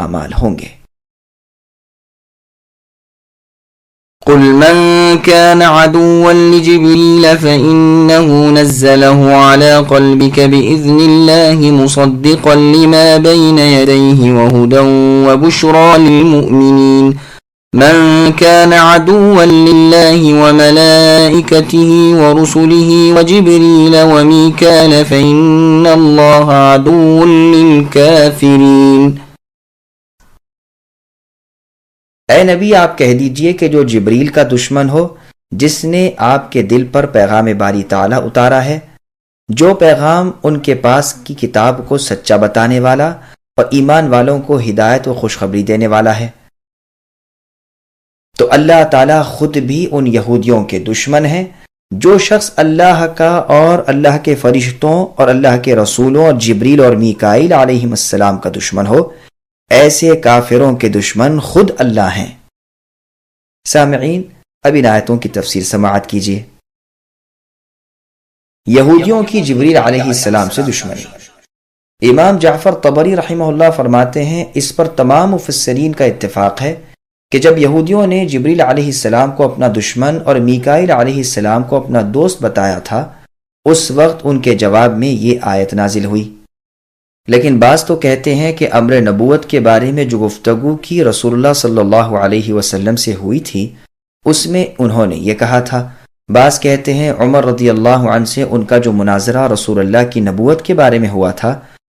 اعمال ہوں گے۔ قل من كان عدوا لجبريل فإنه نزله على قلبك بإذن الله مصدقا لما بين يديه وهدى وبشرى للمؤمنين من كان عدوا لله وملائكته ورسله وجبريل وميكال فإن الله عدو للكافرين۔ اے نبی آپ کہہ دیجئے کہ جو جبریل کا دشمن ہو، جس نے آپ کے دل پر پیغام باری تعالیٰ اتارا ہے، جو پیغام ان کے پاس کی کتاب کو سچا بتانے والا اور ایمان والوں کو ہدایت و خوشخبری دینے والا ہے، تو اللہ تعالیٰ خود بھی ان یہودیوں کے دشمن ہیں۔ جو شخص اللہ کا اور اللہ کے فرشتوں اور اللہ کے رسولوں اور جبریل اور میکائیل علیہم السلام کا دشمن ہو، ایسے کافروں کے دشمن خود اللہ ہیں۔ سامعین، اب ان آیتوں کی تفسیر سماعت کیجیے۔ یہودیوں کی جبریل علیہ السلام سے دشمنی۔ امام جعفر طبری رحمہ اللہ فرماتے ہیں، اس پر تمام مفسرین کا اتفاق ہے کہ جب یہودیوں نے جبریل علیہ السلام کو اپنا دشمن اور میکائیل علیہ السلام کو اپنا دوست بتایا تھا، اس وقت ان کے جواب میں یہ آیت نازل ہوئی۔ لیکن بعض تو کہتے ہیں کہ امر نبوت کے بارے میں جو گفتگو کی رسول اللہ صلی اللہ علیہ وسلم سے ہوئی تھی، اس میں انہوں نے یہ کہا تھا۔ بعض کہتے ہیں عمر رضی اللہ عنہ سے ان کا جو مناظرہ رسول اللہ کی نبوت کے بارے میں ہوا تھا،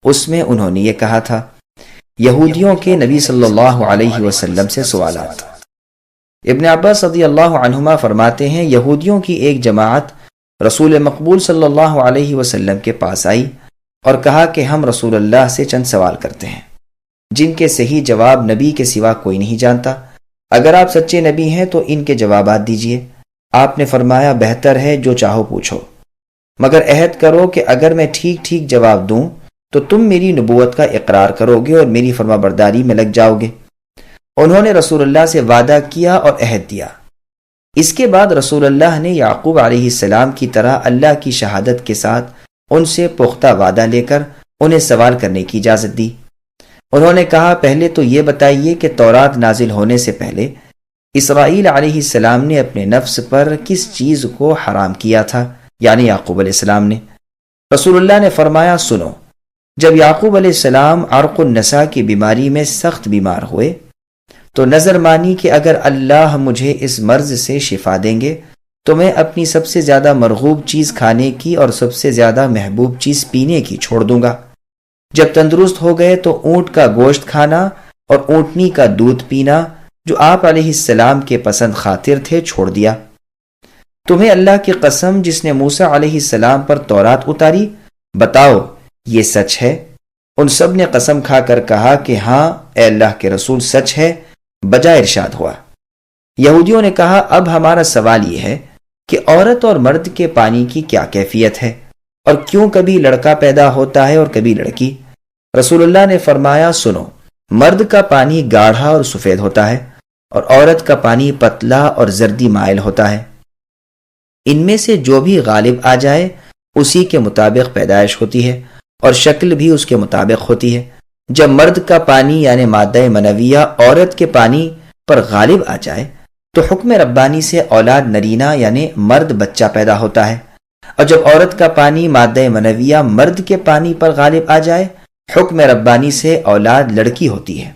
اس میں انہوں نے یہ کہا تھا۔ یہودیوں کے نبی صلی اللہ علیہ وسلم سے سوالات۔ ابن عباس رضی اللہ عنہما فرماتے ہیں، یہودیوں کی ایک جماعت رسول مقبول صلی اللہ علیہ وسلم کے پاس آئی اور کہا کہ ہم رسول اللہ سے چند سوال کرتے ہیں جن کے صحیح جواب نبی کے سوا کوئی نہیں جانتا۔ اگر آپ سچے نبی ہیں تو ان کے جوابات دیجئے۔ آپ نے فرمایا، بہتر ہے جو چاہو پوچھو، مگر عہد کرو کہ اگر میں ٹھیک ٹھیک جواب دوں تو تم میری نبوت کا اقرار کرو گے اور میری فرما برداری میں لگ جاؤ گے۔ انہوں نے رسول اللہ سے وعدہ کیا اور عہد دیا۔ اس کے بعد رسول اللہ نے یعقوب علیہ السلام کی طرح اللہ کی شہادت کے ساتھ ان سے پختہ وعدہ لے کر انہیں سوال کرنے کی اجازت دی۔ انہوں نے کہا، پہلے تو یہ بتائیے کہ تورات نازل ہونے سے پہلے اسرائیل علیہ السلام نے اپنے نفس پر کس چیز کو حرام کیا تھا، یعنی یعقوب علیہ السلام نے۔ رسول اللہ نے فرمایا، سنو، جب یعقوب علیہ السلام عرق النساء کی بیماری میں سخت بیمار ہوئے تو نظر مانی کہ اگر اللہ مجھے اس مرض سے شفا دیں گے تو میں اپنی سب سے زیادہ مرغوب چیز کھانے کی اور سب سے زیادہ محبوب چیز پینے کی چھوڑ دوں گا۔ جب تندرست ہو گئے تو اونٹ کا گوشت کھانا اور اونٹنی کا دودھ پینا جو آپ علیہ السلام کے پسند خاطر تھے چھوڑ دیا۔ تمہیں اللہ کی قسم جس نے موسیٰ علیہ السلام پر تورات اتاری، بتاؤ یہ سچ ہے؟ ان سب نے قسم کھا کر کہا کہ ہاں اے اللہ کے رسول، سچ ہے۔ بجائے ارشاد ہوا۔ یہودیوں نے کہا، اب ہمارا سوال یہ ہے کہ عورت اور مرد کے پانی کی کیا کیفیت ہے اور کیوں کبھی لڑکا پیدا ہوتا ہے اور کبھی لڑکی؟ رسول اللہ نے فرمایا، سنو، مرد کا پانی گاڑھا اور سفید ہوتا ہے اور عورت کا پانی پتلا اور زردی مائل ہوتا ہے۔ ان میں سے جو بھی غالب آ جائے اسی کے مطابق پیدائش ہوتی ہے اور شکل بھی اس کے مطابق ہوتی ہے۔ جب مرد کا پانی یعنی مادہ منویہ عورت کے پانی پر غالب آ جائے تو حکم ربانی سے اولاد نرینہ یعنی مرد بچہ پیدا ہوتا ہے، اور جب عورت کا پانی مادہ منویہ مرد کے پانی پر غالب آ جائے حکم ربانی سے اولاد لڑکی ہوتی ہے۔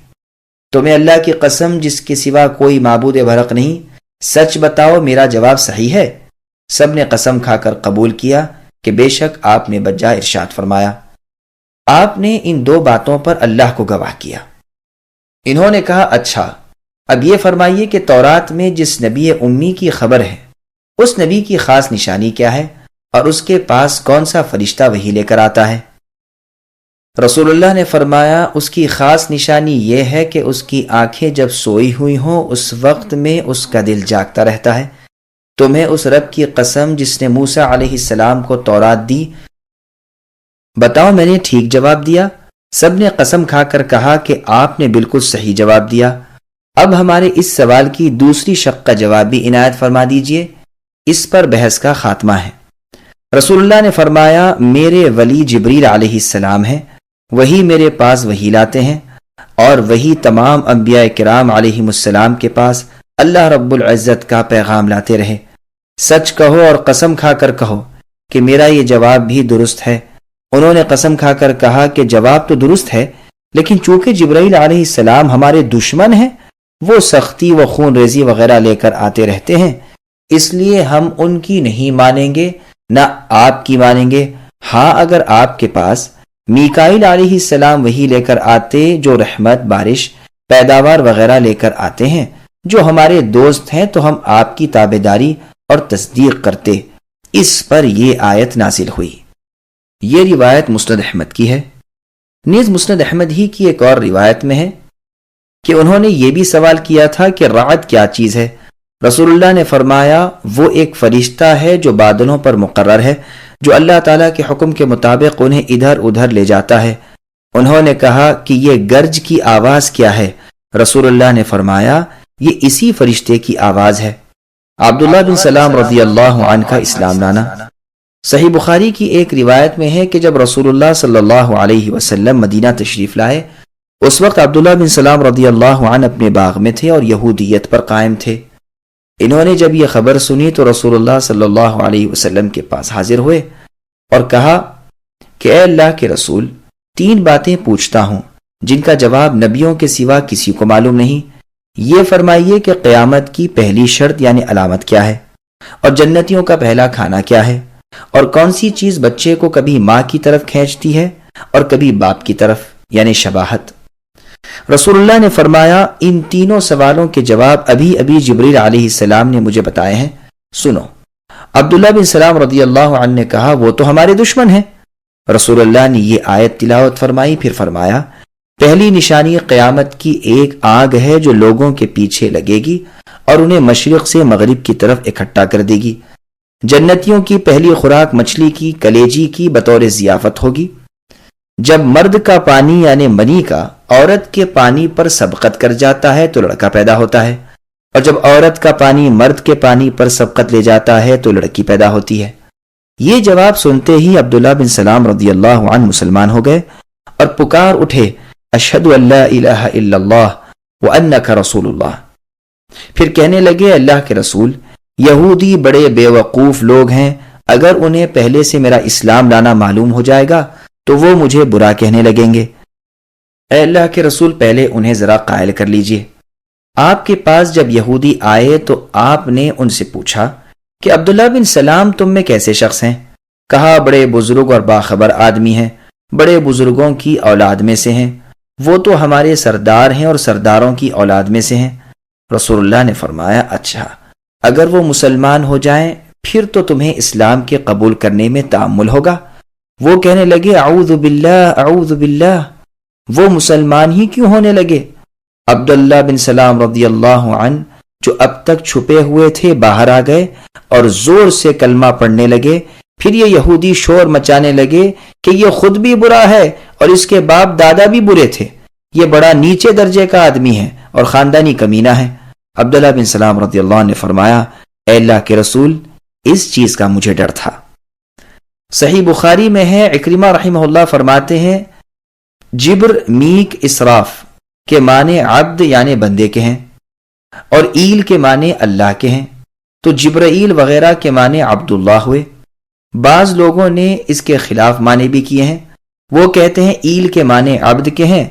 تمہیں اللہ کی قسم جس کے سوا کوئی معبود برحق نہیں، سچ بتاؤ میرا جواب صحیح ہے؟ سب نے قسم کھا کر قبول کیا کہ بے شک آپ نے بجا ارشاد فرمایا۔ آپ نے ان دو باتوں پر اللہ کو گواہ کیا۔ انہوں نے کہا، اچھا اب یہ فرمائیے کہ تورات میں جس نبی امی کی خبر ہے اس نبی کی خاص نشانی کیا ہے اور اس کے پاس کون سا فرشتہ وحی لے کر آتا ہے؟ رسول اللہ نے فرمایا، اس کی خاص نشانی یہ ہے کہ اس کی آنکھیں جب سوئی ہوئی ہوں اس وقت میں اس کا دل جاگتا رہتا ہے۔ تمہیں اس رب کی قسم جس نے موسیٰ علیہ السلام کو تورات دی، بتاؤ میں نے ٹھیک جواب دیا؟ سب نے قسم کھا کر کہا کہ آپ نے بالکل صحیح جواب دیا۔ اب ہمارے اس سوال کی دوسری شق کا جواب بھی عنایت فرما دیجئے، اس پر بحث کا خاتمہ ہے۔ رسول اللہ نے فرمایا، میرے ولی جبریل علیہ السلام ہیں، وہی میرے پاس وحی لاتے ہیں، اور وہی تمام انبیاء کرام علیہم السلام کے پاس اللہ رب العزت کا پیغام لاتے رہے۔ سچ کہو اور قسم کھا کر کہو کہ میرا یہ جواب بھی درست ہے۔ انہوں نے قسم کھا کر کہا کہ جواب تو درست ہے، لیکن چونکہ جبرائیل علیہ السلام ہمارے دشمن ہیں، وہ سختی و خون ریزی وغیرہ لے کر آتے رہتے ہیں، اس لیے ہم ان کی نہیں مانیں گے نہ آپ کی مانیں گے۔ ہاں اگر آپ کے پاس میکائیل علیہ السلام وہی لے کر آتے جو رحمت، بارش، پیداوار وغیرہ لے کر آتے ہیں، جو ہمارے دوست ہیں، تو ہم آپ کی تابعداری اور تصدیق کرتے۔ اس پر یہ آیت نازل ہوئی۔ یہ روایت مسند احمد کی ہے۔ نیز مسند احمد ہی کی ایک اور روایت میں ہے کہ انہوں نے یہ بھی سوال کیا تھا کہ رعد کیا چیز ہے؟ رسول اللہ نے فرمایا وہ ایک فرشتہ ہے جو بادلوں پر مقرر ہے، جو اللہ تعالیٰ کے حکم کے مطابق انہیں ادھر ادھر لے جاتا ہے۔ انہوں نے کہا کہ یہ گرج کی آواز کیا ہے؟ رسول اللہ نے فرمایا یہ اسی فرشتے کی آواز ہے۔ عبداللہ بن سلام رضی اللہ عنہ کا اسلام لانا۔ صحیح بخاری کی ایک روایت میں ہے کہ جب رسول اللہ صلی اللہ علیہ وسلم مدینہ تشریف لائے، اس وقت عبداللہ بن سلام رضی اللہ عنہ اپنے باغ میں تھے اور یہودیت پر قائم تھے۔ انہوں نے جب یہ خبر سنی تو رسول اللہ صلی اللہ علیہ وسلم کے پاس حاضر ہوئے اور کہا کہ اے اللہ کے رسول، 3 باتیں پوچھتا ہوں جن کا جواب نبیوں کے سوا کسی کو معلوم نہیں۔ یہ فرمائیے کہ قیامت کی پہلی شرط یعنی علامت کیا ہے، اور جنتیوں کا پہلا کھانا کیا ہے، اور کون سی چیز بچے کو کبھی ماں کی طرف کھینچتی ہے اور کبھی باپ کی طرف یعنی شباہت۔ رسول اللہ نے فرمایا ان تینوں سوالوں کے جواب ابھی ابھی جبریل علیہ السلام نے مجھے بتائے ہیں، سنو۔ عبداللہ بن سلام رضی اللہ عنہ نے کہا وہ تو ہمارے دشمن ہیں۔ رسول اللہ نے یہ آیت تلاوت فرمائی، پھر فرمایا پہلی نشانی قیامت کی ایک آگ ہے جو لوگوں کے پیچھے لگے گی اور انہیں مشرق سے مغرب کی طرف اکٹھا کر دے گی۔ جنتیوں کی پہلی خوراک مچھلی کی کلیجی کی بطور ضیافت ہوگی۔ جب مرد کا پانی یعنی منی کا عورت کے پانی پر سبقت کر جاتا ہے تو لڑکا پیدا ہوتا ہے، اور جب عورت کا پانی مرد کے پانی پر سبقت لے جاتا ہے تو لڑکی پیدا ہوتی ہے۔ یہ جواب سنتے ہی عبداللہ بن سلام رضی اللہ عنہ مسلمان ہو گئے اور پکار اٹھے اشہد ان لا الہ الا اللہ وانک رسول اللہ۔ پھر کہنے لگے اللہ کے رسول، یہودی بڑے بے وقوف لوگ ہیں، اگر انہیں پہلے سے میرا اسلام لانا معلوم ہو جائے گا تو وہ مجھے برا کہنے لگیں گے۔ اے اللہ کے رسول پہلے انہیں ذرا قائل کر لیجئے۔ آپ کے پاس جب یہودی آئے تو آپ نے ان سے پوچھا کہ عبداللہ بن سلام تم میں کیسے شخص ہیں؟ کہا بڑے بزرگ اور باخبر آدمی ہیں، بڑے بزرگوں کی اولاد میں سے ہیں، وہ تو ہمارے سردار ہیں اور سرداروں کی اولاد میں سے ہیں۔ رسول اللہ نے فرمایا اچھا، اگر وہ مسلمان ہو جائیں پھر تو تمہیں اسلام کے قبول کرنے میں تأمل ہوگا۔ وہ کہنے لگے اعوذ باللہ اعوذ باللہ، وہ مسلمان ہی کیوں ہونے لگے؟ عبداللہ بن سلام رضی اللہ عنہ جو اب تک چھپے ہوئے تھے باہر آ گئے اور زور سے کلمہ پڑھنے لگے۔ پھر یہ یہودی شور مچانے لگے کہ یہ خود بھی برا ہے اور اس کے باپ دادا بھی برے تھے، یہ بڑا نیچے درجے کا آدمی ہے اور خاندانی کمینہ ہے۔ عبداللہ بن سلام رضی اللہ عنہ نے فرمایا اے اللہ کے رسول اس چیز کا مجھے ڈر تھا۔ صحیح بخاری میں ہے، عکرمہ رحمہ اللہ فرماتے ہیں جبر میک اسراف کے معنی عبد یعنی بندے کے ہیں، اور ایل کے معنی اللہ کے ہیں، تو جبرائیل وغیرہ کے معنی عبداللہ ہوئے۔ بعض لوگوں نے اس کے خلاف معنی بھی کیے ہیں، وہ کہتے ہیں ایل کے معنی عبد کے ہیں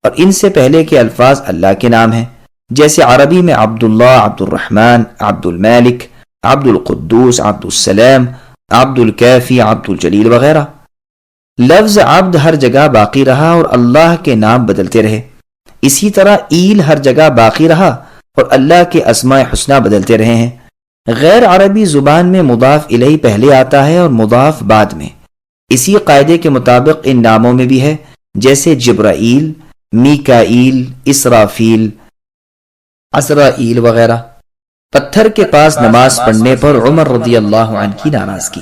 اور ان سے پہلے کے الفاظ اللہ کے نام ہیں، جیسے عربی میں عبداللہ، عبد الرحمن، عبد المالک، عبد القدوس، عبد السلام، عبد الکافی، عبد الجلیل وغیرہ۔ لفظ عبد ہر جگہ باقی رہا اور اللہ کے نام بدلتے رہے، اسی طرح ایل ہر جگہ باقی رہا اور اللہ کے اسماء حسنہ بدلتے رہے ہیں۔ غیر عربی زبان میں مضاف الیہ پہلے آتا ہے اور مضاف بعد میں، اسی قاعدے کے مطابق ان ناموں میں بھی ہے، جیسے جبرائیل، میکائیل، اسرافیل، عزرائیل وغیرہ۔ پتھر کے پاس نماز پڑھنے پر عمر رضی اللہ عنہ کی ناراضگی۔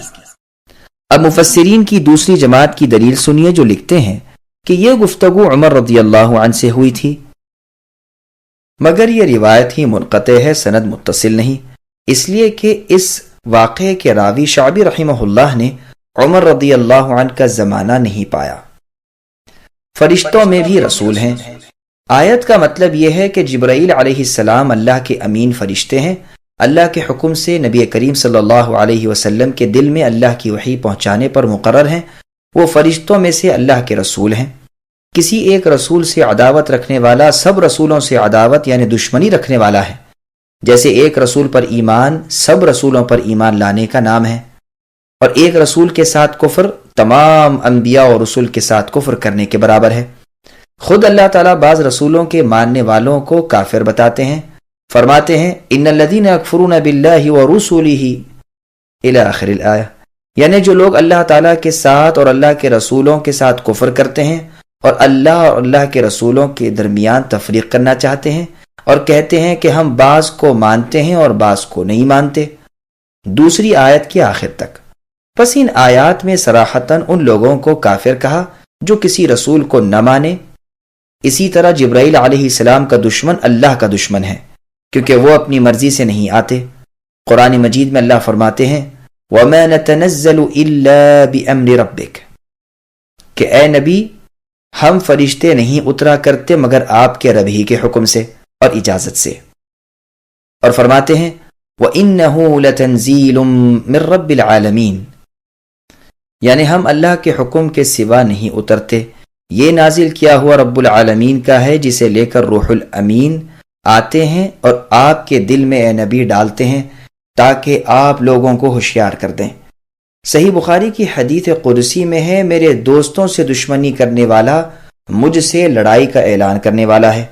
اب مفسرین کی دوسری جماعت کی دلیل سنیے جو لکھتے ہیں کہ یہ گفتگو عمر رضی اللہ عنہ سے ہوئی تھی، مگر یہ روایت ہی منقطع ہے، سند متصل نہیں، اس لیے کہ اس واقعے کے راوی شعبی رحمہ اللہ نے عمر رضی اللہ عنہ کا زمانہ نہیں پایا۔ فرشتوں میں بھی رسول ہیں، آیت کا مطلب یہ ہے کہ جبرائیل علیہ السلام اللہ کے امین فرشتے ہیں، اللہ کے حکم سے نبی کریم صلی اللہ علیہ وسلم کے دل میں اللہ کی وحی پہنچانے پر مقرر ہیں۔ وہ فرشتوں میں سے اللہ کے رسول ہیں۔ کسی ایک رسول سے عداوت رکھنے والا سب رسولوں سے عداوت یعنی دشمنی رکھنے والا ہے، جیسے ایک رسول پر ایمان سب رسولوں پر ایمان لانے کا نام ہے، اور ایک رسول کے ساتھ کفر تمام انبیاء اور رسول کے ساتھ کفر کرنے کے برابر ہے۔ خود اللہ تعالیٰ بعض رسولوں کے ماننے والوں کو کافر بتاتے ہیں، فرماتے ہیں ان الذین یکفرون باللہ ورسلہ الی آخر الآیہ، یعنی جو لوگ اللہ تعالیٰ کے ساتھ اور اللہ کے رسولوں کے ساتھ کفر کرتے ہیں اور اللہ کے رسولوں کے درمیان تفریق کرنا چاہتے ہیں اور کہتے ہیں کہ ہم بعض کو مانتے ہیں اور بعض کو نہیں مانتے، دوسری آیت کے آخر تک۔ پس ان آیات میں صراحتاً ان لوگوں کو کافر کہا جو کسی رسول کو نہ مانے۔ اسی طرح جبرائیل علیہ السلام کا دشمن اللہ کا دشمن ہے، کیونکہ وہ اپنی مرضی سے نہیں آتے۔ قرآن مجید میں اللہ فرماتے ہیں وَمَا نَتَنَزَّلُ إِلَّا بِأَمْرِ رَبِّكَ، کہ اے نبی ہم فرشتے نہیں اترا کرتے مگر آپ کے رب ہی کے حکم سے اور اجازت سے۔ اور فرماتے ہیں وَإِنَّهُ لَتَنزِيلٌ مِّن رَّبِّ الْعَالَمِينَ، یعنی ہم اللہ کے حکم کے سوا نہیں اترتے، یہ نازل کیا ہوا رب العالمین کا ہے، جسے لے کر روح الامین آتے ہیں اور آپ کے دل میں اے نبی ڈالتے ہیں تاکہ آپ لوگوں کو ہوشیار کر دیں۔ صحیح بخاری کی حدیث قدسی میں ہے میرے دوستوں سے دشمنی کرنے والا مجھ سے لڑائی کا اعلان کرنے والا ہے۔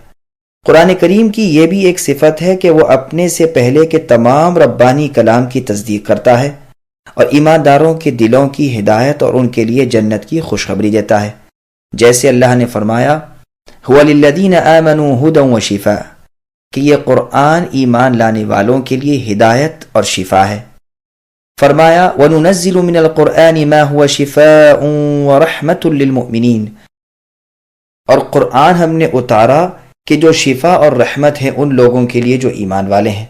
قرآن کریم کی یہ بھی ایک صفت ہے کہ وہ اپنے سے پہلے کے تمام ربانی کلام کی تصدیق کرتا ہے اور ایمانداروں کے دلوں کی ہدایت اور ان کے لیے جنت کی خوشخبری دیتا ہے، جیسے اللہ نے فرمایا هُوَ لِلَّذِينَ آمَنُوا هُدًى وَشِفَاءً، کہ یہ قرآن ایمان لانے والوں کے لیے ہدایت اور شفا ہے۔ فرمایا وَنُنَزِّلُ مِنَ الْقُرْآنِ مَا هُوَ شِفَاءٌ وَرَحْمَةٌ لِّلْمُؤْمِنِينَ، اور قرآن ہم نے اتارا کہ جو شفا اور رحمت ہے ان لوگوں کے لیے جو ایمان والے ہیں۔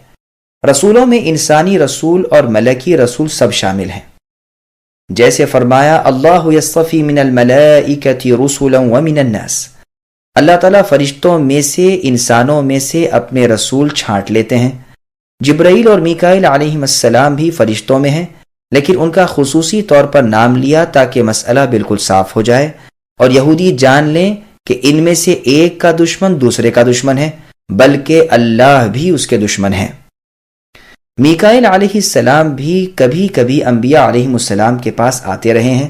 رسولوں میں انسانی رسول اور ملکی رسول سب شامل ہیں، جیسے فرمایا اللہ یصطفی من الملائکۃ رسلا ومن الناس، اللہ تعالیٰ فرشتوں میں سے انسانوں میں سے اپنے رسول چھانٹ لیتے ہیں۔ جبرائیل اور میکائیل علیہم السلام بھی فرشتوں میں ہیں، لیکن ان کا خصوصی طور پر نام لیا تاکہ مسئلہ بالکل صاف ہو جائے اور یہودی جان لیں کہ ان میں سے ایک کا دشمن دوسرے کا دشمن ہے، بلکہ اللہ بھی اس کے دشمن ہے۔ میکائیل علیہ السلام بھی کبھی کبھی انبیاء علیہم السلام کے پاس آتے رہے ہیں،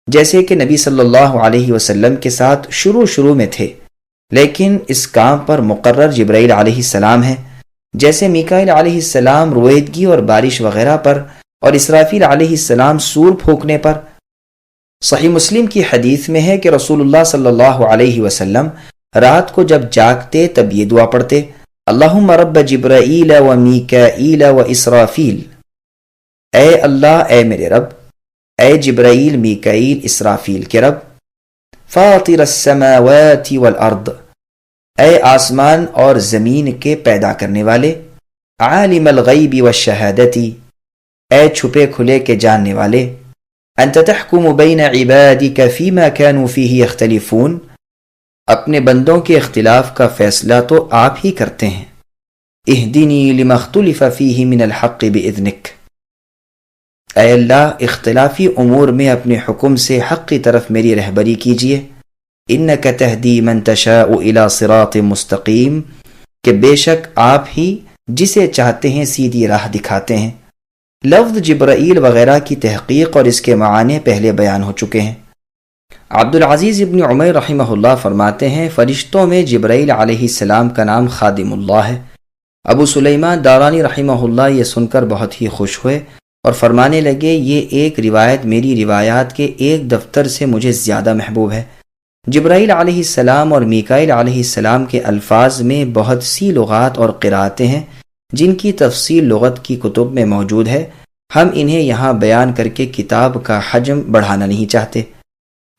جیسے کہ نبی صلی اللہ علیہ وسلم کے ساتھ شروع میں تھے، لیکن اس کام پر مقرر جبرائیل علیہ السلام ہیں، جیسے میکائیل علیہ السلام رویدگی اور بارش وغیرہ پر اور اسرافیل علیہ السلام سور پھونکنے پر۔ صحیح مسلم کی حدیث میں ہے کہ رسول اللہ صلی اللہ علیہ وسلم رات کو جب جاگتے تب یہ دعا پڑھتے اللہم رب جبرائیل و میکائیل و اسرافیل، اے اللہ اے میرے رب، اے جبرائیل میکائیل اسرافیل کے رب، فاطر السماوات والارض، اے آسمان اور زمین کے پیدا کرنے والے، عالم الغیب والشہادتی، اے چھپے کھلے کے جاننے والے، انت تحکم بین عبادک فیما کانوا فیہ یختلفون، اپنے بندوں کے اختلاف کا فیصلہ تو آپ ہی کرتے ہیں، اہدنی لما اختلف فیہ من الحق باذنک، اے اللہ اختلافی امور میں اپنے حکم سے حق کی طرف میری رہبری کیجیے، انک تہدی من تشاء الی صراط مستقیم، کہ بے شک آپ ہی جسے چاہتے ہیں سیدھی راہ دکھاتے ہیں۔ لفظ جبرائیل وغیرہ کی تحقیق اور اس کے معنی پہلے بیان ہو چکے ہیں۔ عبدالعزیز ابن عمیر رحمہ اللہ فرماتے ہیں فرشتوں میں جبرائیل علیہ السلام کا نام خادم اللہ ہے۔ ابو سلیمان دارانی رحمہ اللہ یہ سن کر بہت ہی خوش ہوئے اور فرمانے لگے یہ ایک روایت میری روایات کے ایک دفتر سے مجھے زیادہ محبوب ہے۔ جبرائیل علیہ السلام اور میکائیل علیہ السلام کے الفاظ میں بہت سی لغات اور قراتیں ہیں جن کی تفصیل لغت کی کتب میں موجود ہے، ہم انہیں یہاں بیان کر کے کتاب کا حجم بڑھانا نہیں چاہتے،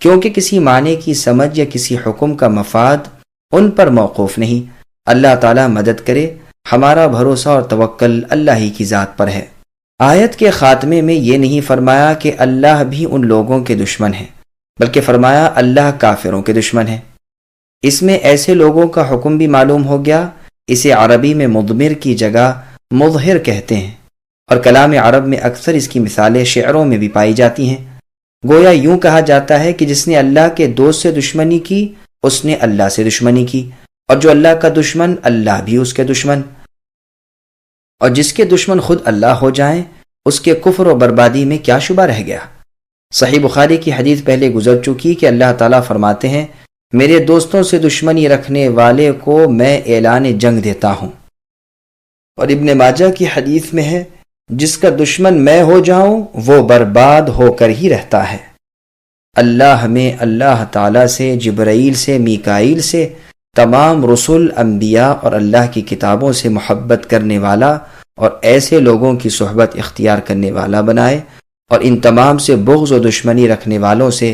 کیونکہ کسی معنی کی سمجھ یا کسی حکم کا مفاد ان پر موقوف نہیں۔ اللہ تعالیٰ مدد کرے، ہمارا بھروسہ اور توکل اللہ ہی کی ذات پر ہے۔ آیت کے خاتمے میں یہ نہیں فرمایا کہ اللہ بھی ان لوگوں کے دشمن ہیں، بلکہ فرمایا اللہ کافروں کے دشمن ہے۔ اس میں ایسے لوگوں کا حکم بھی معلوم ہو گیا. اسے عربی میں مضمر کی جگہ مظہر کہتے ہیں، اور کلام عرب میں اکثر اس کی مثالیں شعروں میں بھی پائی جاتی ہیں. گویا یوں کہا جاتا ہے کہ جس نے اللہ کے دوست سے دشمنی کی اس نے اللہ سے دشمنی کی، اور جو اللہ کا دشمن اللہ بھی اس کے دشمن، اور جس کے دشمن خود اللہ ہو جائیں اس کے کفر و بربادی میں کیا شبہ رہ گیا. صحیح بخاری کی حدیث پہلے گزر چکی کہ اللہ تعالیٰ فرماتے ہیں میرے دوستوں سے دشمنی رکھنے والے کو میں اعلان جنگ دیتا ہوں. اور ابن ماجہ کی حدیث میں ہے جس کا دشمن میں ہو جاؤں وہ برباد ہو کر ہی رہتا ہے. اللہ ہمیں اللہ تعالیٰ سے، جبرائیل سے، میکائیل سے، تمام رسل، انبیاء اور اللہ کی کتابوں سے محبت کرنے والا اور ایسے لوگوں کی صحبت اختیار کرنے والا بنائے، اور ان تمام سے بغض و دشمنی رکھنے والوں سے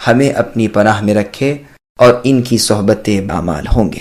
ہمیں اپنی پناہ میں رکھے اور ان کی صحبت بامال ہوں گے.